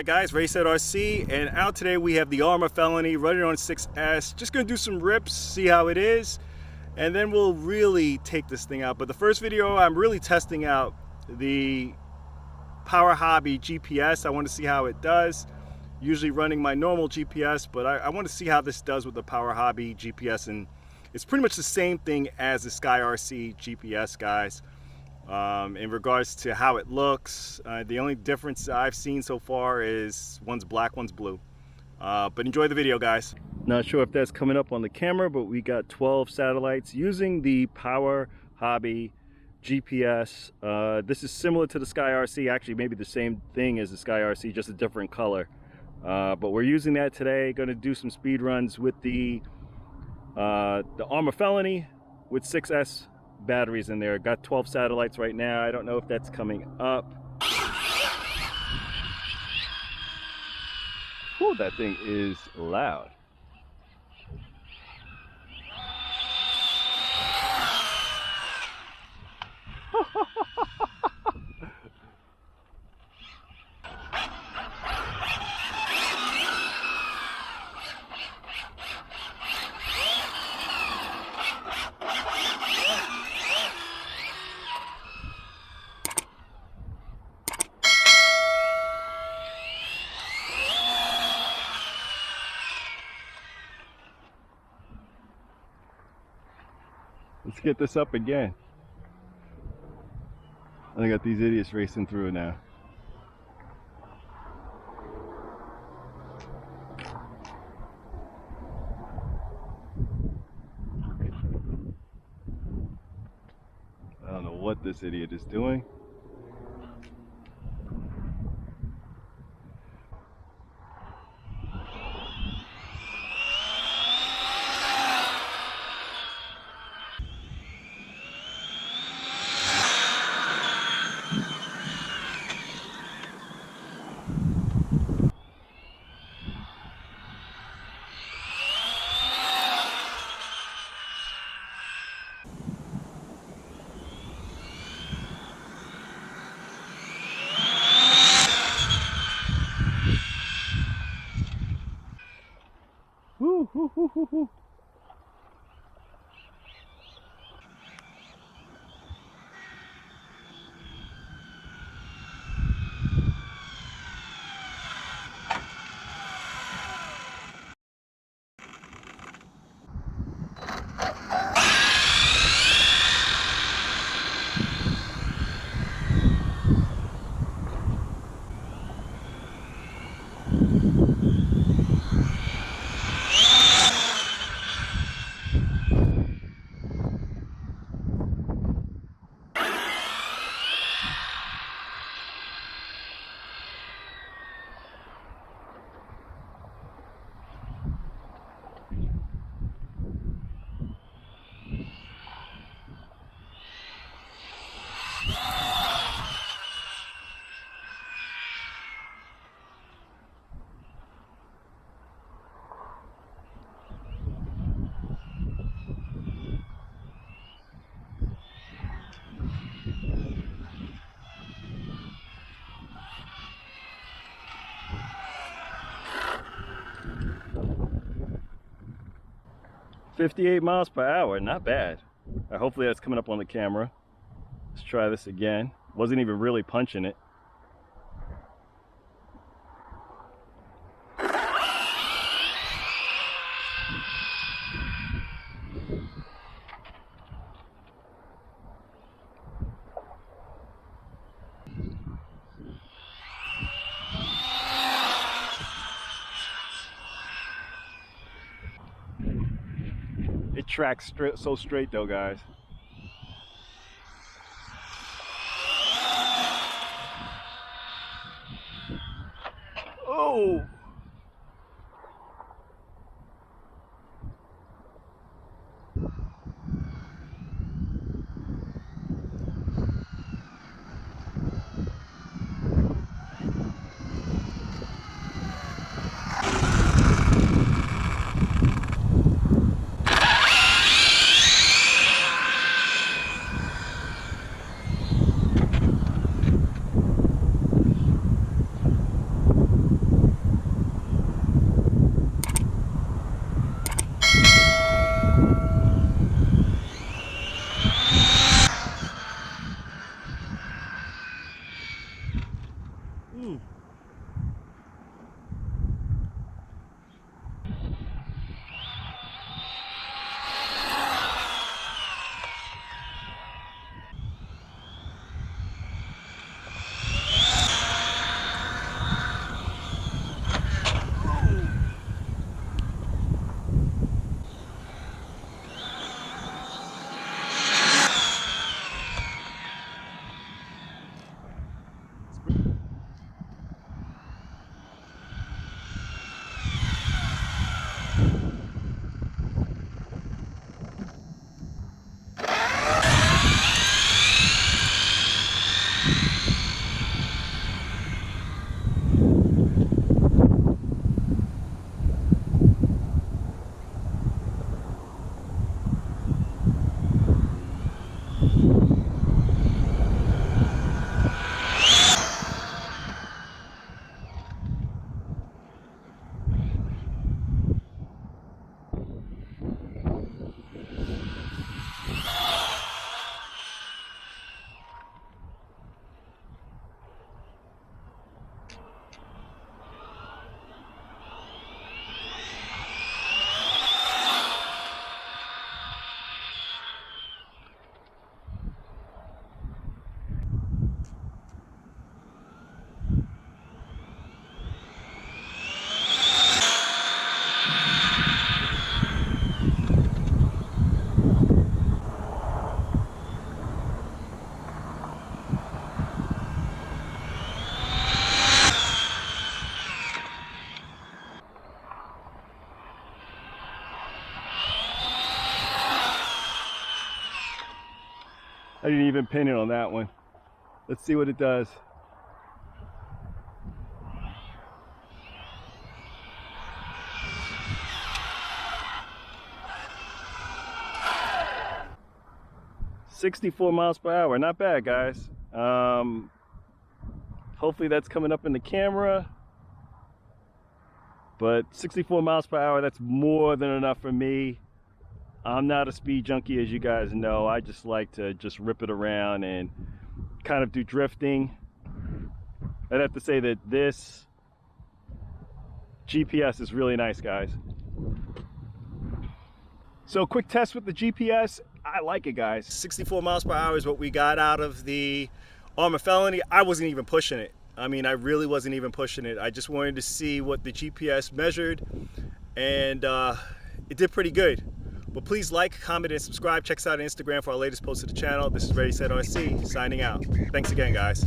Hi guys, Ray said RC, and out today we have the Arrma Felony running on 6S. Just gonna do some rips, see how it is, and then we'll really take this thing out. But the first video, I'm really testing out the Powerhobby GPS. I want to see how it does. Usually running my normal GPS, but I want to see how this does with the Powerhobby GPS, and it's pretty much the same thing as the SkyRC GPS, guys. In regards to how it looks, the only difference I've seen so far is one's black, one's blue. But enjoy the video, guys. Not sure if that's coming up on the camera, but we got 12 satellites using the Powerhobby GPS. This is similar to the SkyRC, actually maybe the same thing as the SkyRC, just a different color. But we're using that today. Going to do some speed runs with the Arrma Felony with 6S batteries in there. Got 12 satellites right now. I don't know if that's coming up. Whew, that thing is loud. Let's get this up again. I got these idiots racing through it now. I don't know what this idiot is doing. Woo, woo, woo, woo, woo. .58 miles per hour, not bad. Hopefully that's coming up on the camera. Let's try this again. Wasn't even really punching it. It tracks so straight though, guys. Oh! I didn't even pin it on that one. Let's see what it does. $64 miles per hour, not bad, guys. Hopefully that's coming up in the camera. But 64 miles per hour, that's more than enough for me. I'm not a speed junkie, as you guys know. I just like to just rip it around and kind of do drifting. I'd have to say that this GPS is really nice, guys. So quick test with the GPS. I like it, guys. 64 miles per hour is what we got out of the Arrma Felony. I wasn't even pushing it. I mean, I really wasn't even pushing it. I just wanted to see what the GPS measured, and it did pretty good. But please like, comment, and subscribe. Check us out on Instagram for our latest posts to the channel. This is Ready Set RC signing out. Thanks again, guys.